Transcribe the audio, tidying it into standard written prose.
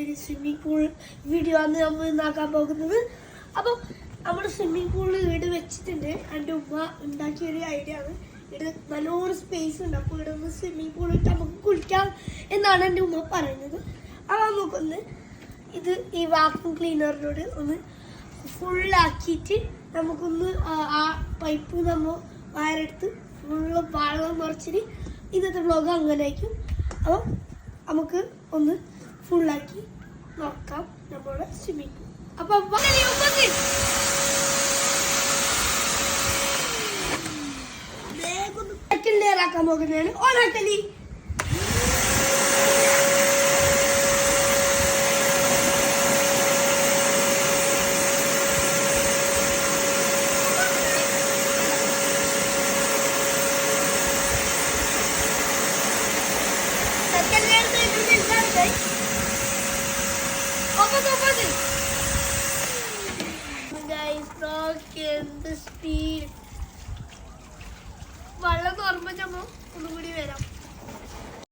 ഒരു swimming pool video ആണ് നമ്മൾ ഉണ്ടാക്കാൻ പോകുന്നത്. അപ്പം നമ്മൾ സ്വിമ്മിംഗ് പൂളിൽ വീട് വെച്ചിട്ടുണ്ട്. എൻ്റെ ഉമ്മ ഉണ്ടാക്കിയൊരു ഐഡിയ ആണ്. ഇവിടെ നല്ലോണം സ്പേസ് ഉണ്ട്. അപ്പോൾ ഇവിടെ ഒന്ന് സ്വിമ്മിംഗ് പൂൾ ഇട്ട് നമുക്ക് കുളിക്കാം എന്നാണ് എൻ്റെ ഉമ്മ പറയുന്നത്. അപ്പോൾ നമുക്കൊന്ന് ഇത് ഈ വാക്യൂം ക്ലീനറിനോട് ഒന്ന് ഫുള്ളാക്കിയിട്ട് നമുക്കൊന്ന് ആ പൈപ്പ് നമ്മൾ വയറെടുത്ത് ഫുള്ള് വെള്ളം നിറച്ചിട്ട് ഇന്നത്തെ വ്ലോഗ് അങ്ങനെ ആയിരിക്കും. അപ്പോൾ നമുക്ക് ഒന്ന് ഫുള്ളാക്കി നോക്കാം നമ്മുടെ സ്വിമ്മിംഗ് പൂൾ. അപ്പം ക്ലിയറാക്കാൻ പോകുന്നതാണ്. ഓണാക്കലി സ്പീഡ് വെള്ളം തുറമ്പോ ഒന്നും കൂടി വരാം.